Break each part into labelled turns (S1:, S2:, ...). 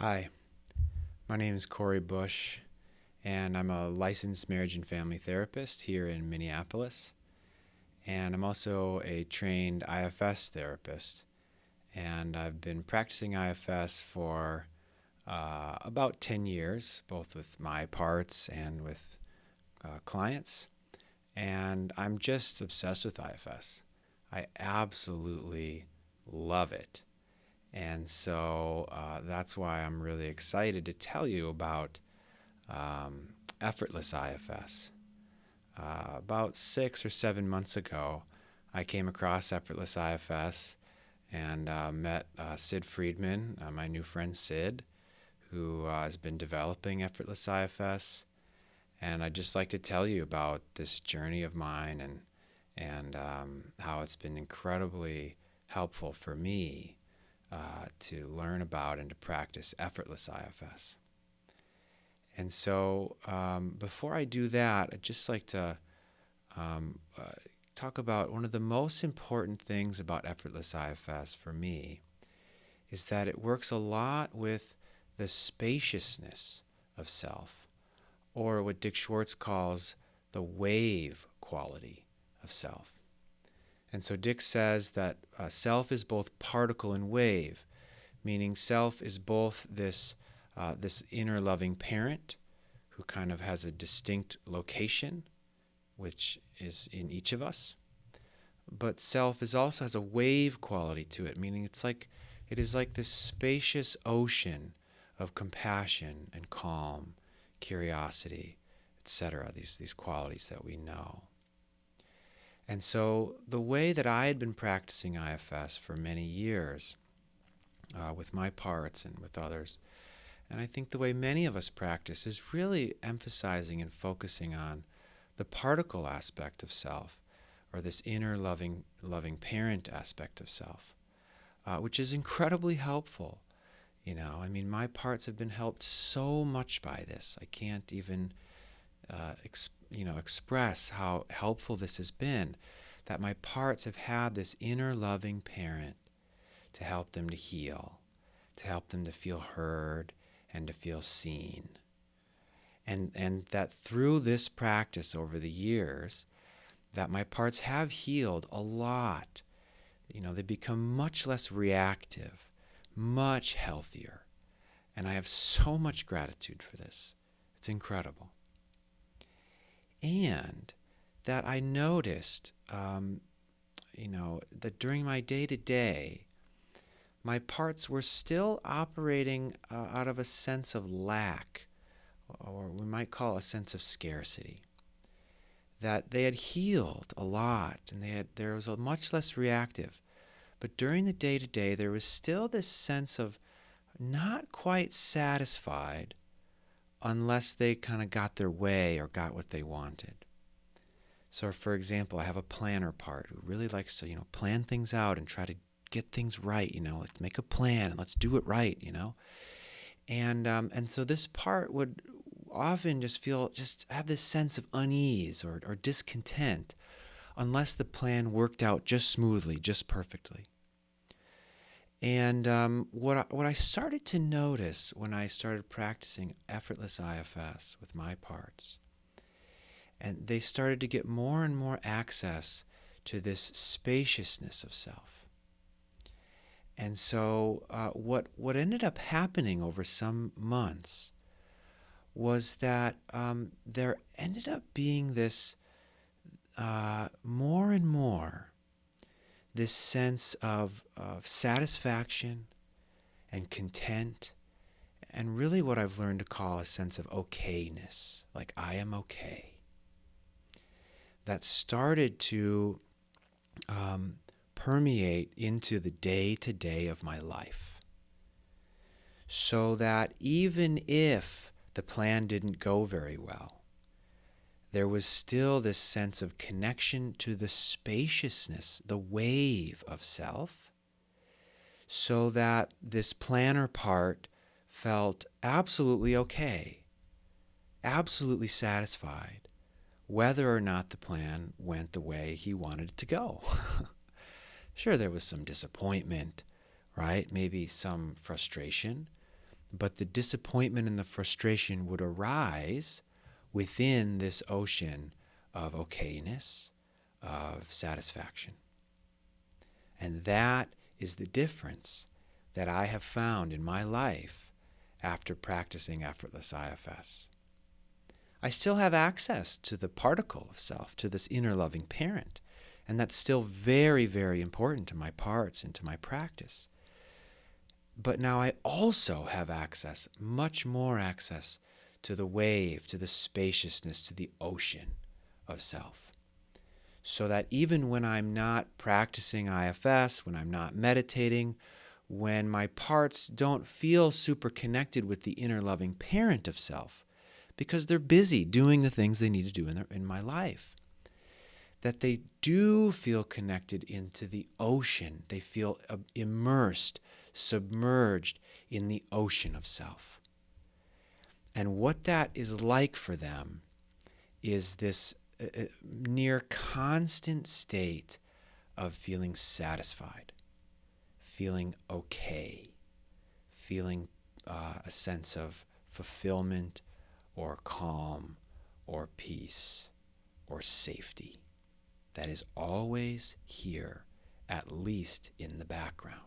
S1: Hi, my name is Corey Busch, and I'm a licensed marriage and family therapist here in Minneapolis. And I'm also a trained IFS therapist. And I've been practicing IFS for about 10 years, both with my parts and with clients. And I'm just obsessed with IFS. I absolutely love it. And so that's why I'm really excited to tell you about effortless IFS. About 6 or 7 months ago, I came across effortless IFS and met Sid Friedman, my new friend Sid, who has been developing effortless IFS. And I'd just like to tell you about this journey of mine and how it's been incredibly helpful for me to learn about and to practice effortless IFS. And so before I do that, I'd just like to talk about one of the most important things about effortless IFS for me is that it works a lot with the spaciousness of self, or what Dick Schwartz calls the wave quality of self. And so Dick says that self is both particle and wave, meaning self is both this inner loving parent who kind of has a distinct location, which is in each of us. But self also has a wave quality to it, meaning it is like this spacious ocean of compassion and calm, curiosity, etc. These qualities that we know. And so the way that I had been practicing IFS for many years with my parts and with others, and I think the way many of us practice is really emphasizing and focusing on the particle aspect of self, or this inner loving parent aspect of self, which is incredibly helpful. My parts have been helped so much by this. I can't even express how helpful this has been, that my parts have had this inner loving parent to help them to heal, to help them to feel heard and to feel seen. And that through this practice over the years, that my parts have healed a lot. They become much less reactive, much healthier. And I have so much gratitude for this. It's incredible. And that I noticed, that during my day-to-day, my parts were still operating out of a sense of lack, or we might call a sense of scarcity. That they had healed a lot, and there was a much less reactive. But during the day-to-day, there was still this sense of not quite satisfied unless they kind of got their way or got what they wanted. So, for example, I have a planner part who really likes to, plan things out and try to get things right. Let's make a plan and let's do it right. And so this part would often just have this sense of unease or discontent unless the plan worked out just smoothly, just perfectly. And what I started to notice when I started practicing effortless IFS with my parts, and they started to get more and more access to this spaciousness of self. And so what ended up happening over some months was that there ended up being this more and more this sense of satisfaction and content, and really what I've learned to call a sense of okayness, like I am okay, that started to permeate into the day-to-day of my life. So that even if the plan didn't go very well, there was still this sense of connection to the spaciousness, the wave of self, so that this planner part felt absolutely okay, absolutely satisfied, whether or not the plan went the way he wanted it to go. Sure, there was some disappointment, right? Maybe some frustration, but the disappointment and the frustration would arise within this ocean of okayness, of satisfaction. And that is the difference that I have found in my life after practicing effortless IFS. I still have access to the particle of self, to this inner loving parent, and that's still very, very important to my parts and to my practice. But now I also have access, much more access, to the wave, to the spaciousness, to the ocean of self. So that even when I'm not practicing IFS, when I'm not meditating, when my parts don't feel super connected with the inner loving parent of self, because they're busy doing the things they need to do in my life, that they do feel connected into the ocean. They feel immersed, submerged in the ocean of self. And what that is like for them is this near constant state of feeling satisfied, feeling okay, feeling a sense of fulfillment or calm or peace or safety that is always here, at least in the background.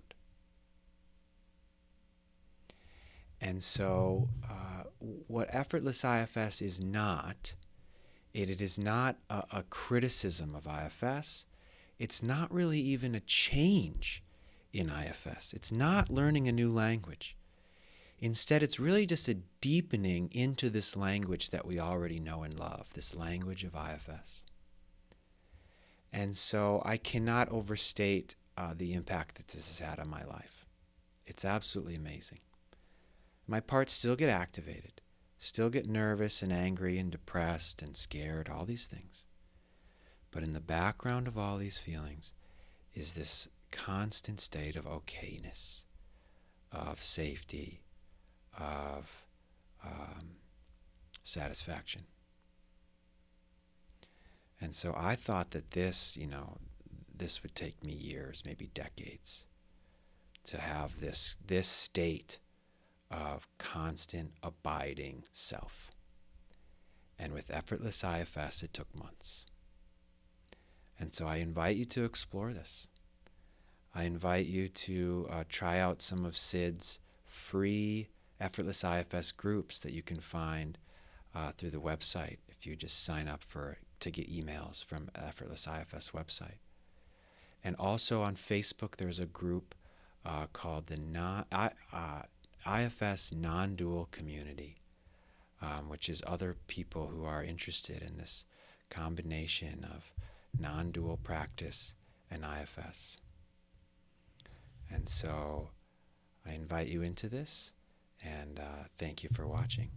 S1: And so what effortless IFS is not, it is not a criticism of IFS. It's not really even a change in IFS. It's not learning a new language. Instead, it's really just a deepening into this language that we already know and love, this language of IFS. And so I cannot overstate the impact that this has had on my life. It's absolutely amazing. My parts still get activated, still get nervous and angry and depressed and scared, all these things. But in the background of all these feelings is this constant state of okayness, of safety, of satisfaction. And so I thought that this would take me years, maybe decades, to have this state of constant abiding self. And with effortless IFS, it took months. And so I invite you to explore this. I invite you to try out some of Sid's free effortless IFS groups that you can find through the website if you just sign up to get emails from Effortless IFS website. And also on Facebook, there's a group called the IFS Non-Dual Community, which is other people who are interested in this combination of non-dual practice and IFS. And so I invite you into this, and thank you for watching.